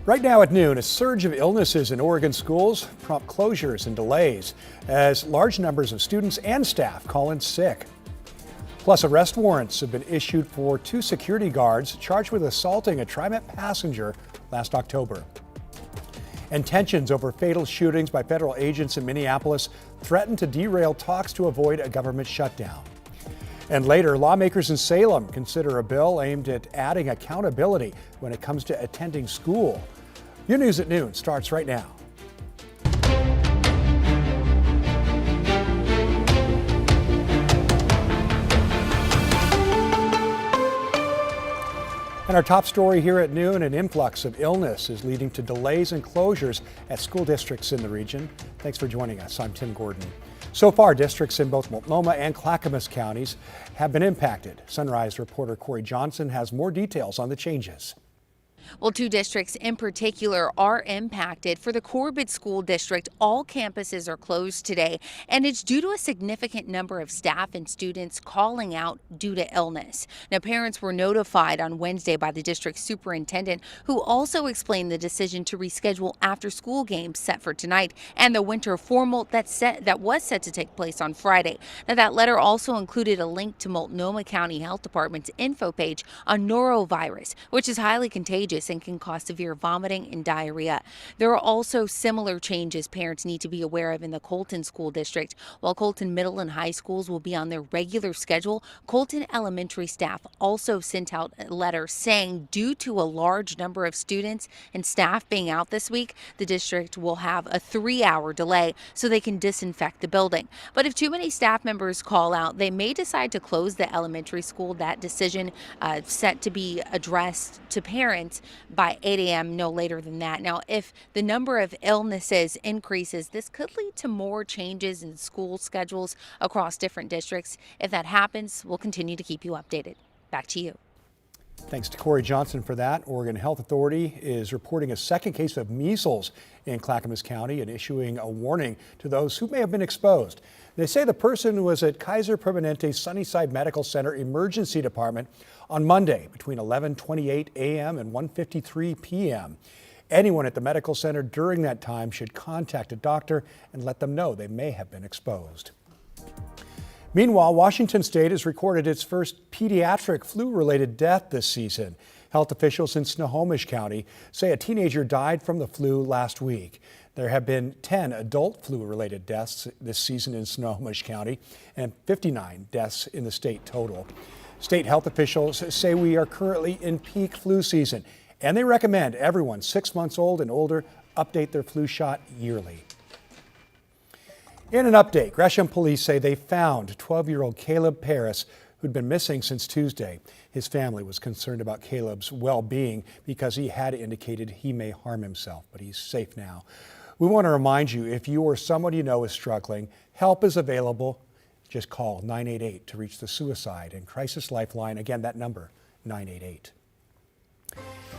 Right now at noon, a surge of illnesses in Oregon schools prompt closures and delays as large numbers of students and staff call in sick. Plus, arrest warrants have been issued for 2 security guards charged with assaulting a TriMet passenger last October. And tensions over fatal shootings by federal agents in Minneapolis threaten to derail talks to avoid a government shutdown. And later, lawmakers in Salem consider a bill aimed at adding accountability when it comes to attending school. Your news at noon starts right now. And our top story here at noon, an influx of illness is leading to delays and closures at school districts in the region. Thanks for joining us. I'm Tim Gordon. So far, districts in both Multnomah and Clackamas counties have been impacted. Sunrise reporter Corey Johnson has more details on the changes. Well, 2 districts in particular are impacted. For the Corbett School District, all campuses are closed today, and it's due to a significant number of staff and students calling out due to illness. Now, parents were notified on Wednesday by the district superintendent, who also explained the decision to reschedule after-school games set for tonight and the winter formal that was set to take place on Friday. Now, that letter also included a link to Multnomah County Health Department's info page on norovirus, which is highly contagious and can cause severe vomiting and diarrhea. There are also similar changes parents need to be aware of in the Colton School District. While Colton Middle and High Schools will be on their regular schedule, Colton Elementary staff also sent out a letter saying due to a large number of students and staff being out this week, the district will have a 3-hour delay so they can disinfect the building. But if too many staff members call out, they may decide to close the elementary school. That decision set to be addressed to parents by 8 a.m. no later than that. Now, if the number of illnesses increases, this could lead to more changes in school schedules across different districts. If that happens, we'll continue to keep you updated. Back to you. Thanks to Corey Johnson for that. Oregon Health Authority is reporting a second case of measles in Clackamas County and issuing a warning to those who may have been exposed. They say the person was at Kaiser Permanente Sunnyside Medical Center Emergency Department on Monday between 11:28 a.m. and 1:53 p.m. Anyone at the medical center during that time should contact a doctor and let them know they may have been exposed. Meanwhile, Washington State has recorded its first pediatric flu-related death this season. Health officials in Snohomish County say a teenager died from the flu last week. There have been 10 adult flu-related deaths this season in Snohomish County and 59 deaths in the state total. State health officials say we are currently in peak flu season, and they recommend everyone 6 months old and older update their flu shot yearly. In an update, Gresham police say they found 12-year-old Caleb Paris, who'd been missing since Tuesday. His family was concerned about Caleb's well-being because he had indicated he may harm himself, but he's safe now. We want to remind you, if you or someone you know is struggling, help is available. Just call 988 to reach the Suicide and Crisis Lifeline. Again, that number, 988.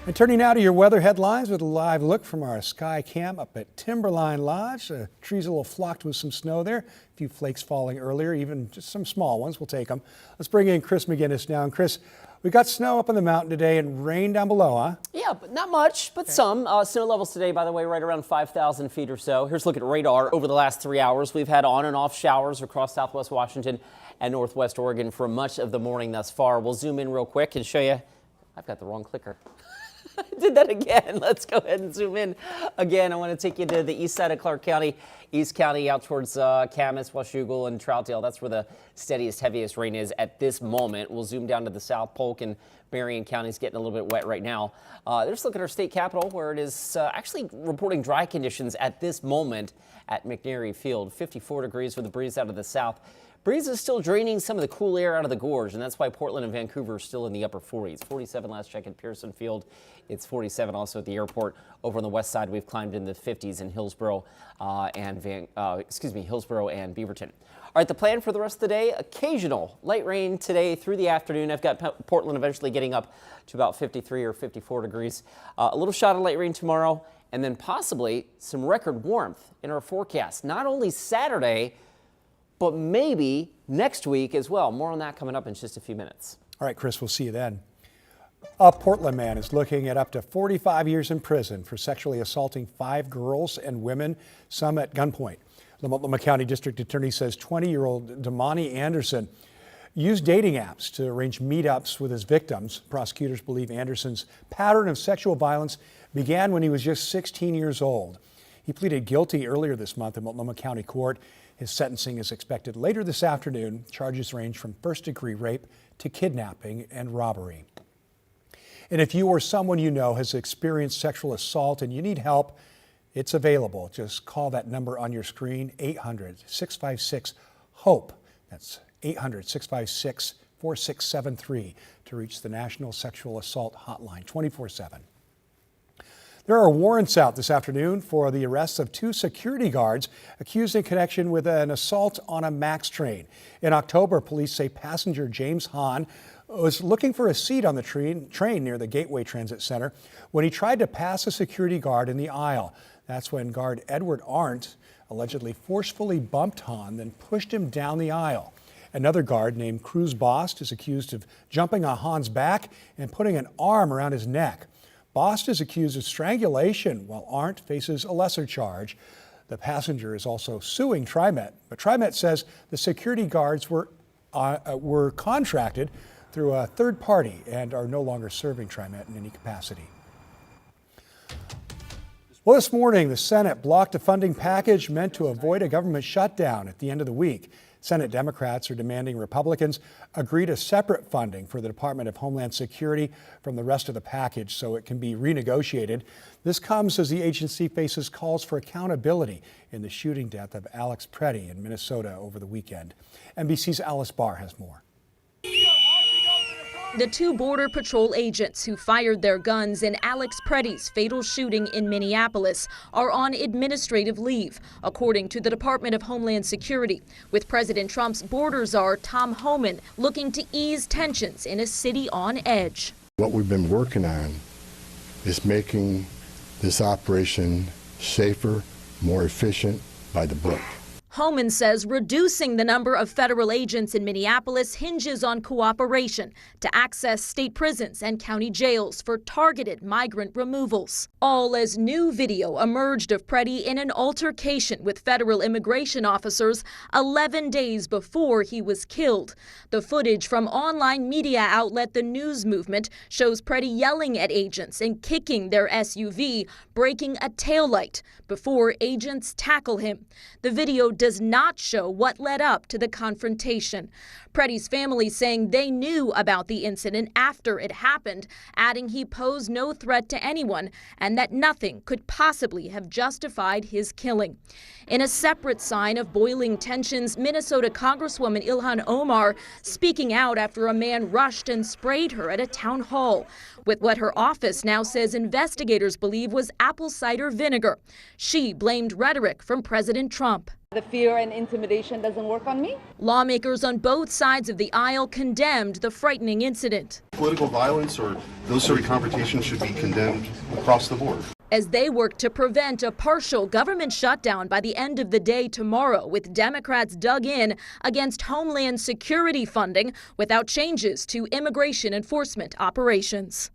And turning now to your weather headlines with a live look from our sky cam up at Timberline Lodge. The trees a little flocked with some snow there. A few flakes falling earlier, even just some small ones. We'll take them. Let's bring in Chris McGinnis now. And Chris, we got snow up on the mountain today and rain down below, huh? Yeah, but not much, but some. Snow levels today, by the way, right around 5,000 feet or so. Here's a look at radar. Over the last 3 hours, we've had on and off showers across southwest Washington and northwest Oregon for much of the morning thus far. We'll zoom in real quick and show you. I've got the wrong clicker. I did that again. Let's go ahead and zoom in again. I want to take you to the east side of Clark County, East County out towards Camas, Washougal, and Troutdale. That's where the steadiest, heaviest rain is at this moment. We'll zoom down to the South Polk and Marion counties getting a little bit wet right now. Let's look at our state capital where it is actually reporting dry conditions at this moment at McNary Field. 54 degrees with a breeze out of the south. Breeze is still draining some of the cool air out of the gorge, and that's why Portland and Vancouver are still in the upper 40s. 47 last check at Pearson Field. It's 47 also at the airport. Over on the west side, we've climbed into the 50s in Hillsborough Hillsborough and Beaverton. All right, the plan for the rest of the day, occasional light rain today through the afternoon. I've got Portland eventually getting up to about 53 or 54 degrees. A little shot of light rain tomorrow, and then possibly some record warmth in our forecast. Not only Saturday, but maybe next week as well. More on that coming up in just a few minutes. All right, Chris, we'll see you then. A Portland man is looking at up to 45 years in prison for sexually assaulting 5 girls and women, some at gunpoint. The Multnomah County District Attorney says 20-year-old Damani Anderson used dating apps to arrange meetups with his victims. Prosecutors believe Anderson's pattern of sexual violence began when he was just 16 years old. He pleaded guilty earlier this month in Multnomah County Court. His sentencing is expected later this afternoon. Charges range from first-degree rape to kidnapping and robbery. And if you or someone you know has experienced sexual assault and you need help, it's available. Just call that number on your screen, 800-656-HOPE. That's 800-656-4673 to reach the National Sexual Assault Hotline 24/7. There are warrants out this afternoon for the arrests of 2 security guards accused in connection with an assault on a MAX train. In October, police say passenger James Hahn was looking for a seat on the train near the Gateway Transit Center when he tried to pass a security guard in the aisle. That's when guard Edward Arndt allegedly forcefully bumped Hahn, then pushed him down the aisle. Another guard named Cruz Bost is accused of jumping on Hahn's back and putting an arm around his neck. Bost is accused of strangulation, while Arndt faces a lesser charge. The passenger is also suing TriMet, but TriMet says the security guards were contracted through a third party and are no longer serving TriMet in any capacity. Well, this morning, the Senate blocked a funding package meant to avoid a government shutdown at the end of the week. Senate Democrats are demanding Republicans agree to separate funding for the Department of Homeland Security from the rest of the package so it can be renegotiated. This comes as the agency faces calls for accountability in the shooting death of Alex Preddy in Minnesota over the weekend. NBC's Alice Barr has more. The 2 Border Patrol agents who fired their guns in Alex Preddy's fatal shooting in Minneapolis are on administrative leave, according to the Department of Homeland Security, with President Trump's border czar Tom Homan looking to ease tensions in a city on edge. What we've been working on is making this operation safer, more efficient, by the book. Homan says reducing the number of federal agents in Minneapolis hinges on cooperation to access state prisons and county jails for targeted migrant removals. All as new video emerged of Preddy in an altercation with federal immigration officers 11 days before he was killed. The footage from online media outlet The News Movement shows Preddy yelling at agents and kicking their SUV, breaking a taillight before agents tackle him. The video does not show what led up to the confrontation. Preddy's family saying they knew about the incident after it happened, adding he posed no threat to anyone and that nothing could possibly have justified his killing. In a separate sign of boiling tensions, Minnesota Congresswoman Ilhan Omar speaking out after a man rushed and sprayed her at a town hall with what her office now says investigators believe was apple cider vinegar. She blamed rhetoric from President Trump. The fear and intimidation doesn't work on me. Lawmakers on both sides of the aisle condemned the frightening incident. Political violence or those sort of confrontations should be condemned across the board. As they work to prevent a partial government shutdown by the end of the day tomorrow, with Democrats dug in against Homeland Security funding without changes to immigration enforcement operations.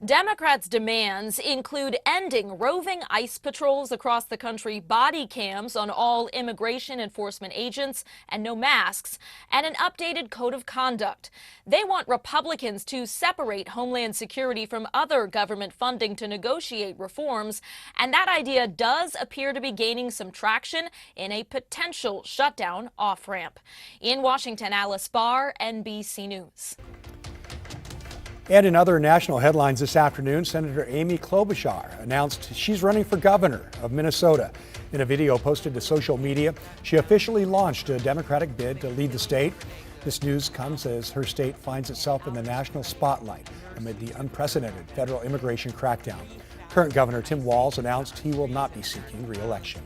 Democrats' demands include ending roving ICE patrols across the country, body cams on all immigration enforcement agents, and no masks, and an updated code of conduct. They want Republicans to separate Homeland Security from other government funding to negotiate reforms, and that idea does appear to be gaining some traction in a potential shutdown off-ramp. In Washington, Alice Barr, NBC News. And in other national headlines this afternoon, Senator Amy Klobuchar announced she's running for governor of Minnesota. In a video posted to social media, she officially launched a Democratic bid to lead the state. This news comes as her state finds itself in the national spotlight amid the unprecedented federal immigration crackdown. Current Governor Tim Walz announced he will not be seeking re-election.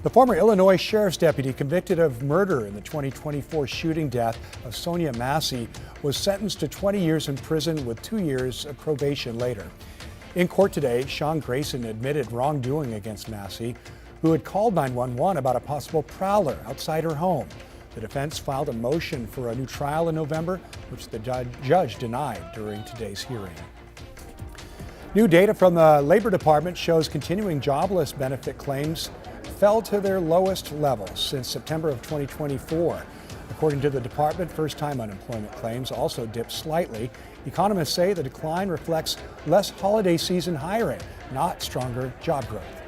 The former Illinois sheriff's deputy convicted of murder in the 2024 shooting death of Sonia Massey was sentenced to 20 years in prison with 2 years of probation later. In court today, Sean Grayson admitted wrongdoing against Massey, who had called 911 about a possible prowler outside her home. The defense filed a motion for a new trial in November, which the judge denied during today's hearing. New data from the Labor Department shows continuing jobless benefit claims fell to their lowest levels since September of 2024. According to the department, first-time unemployment claims also dipped slightly. Economists say the decline reflects less holiday season hiring, not stronger job growth.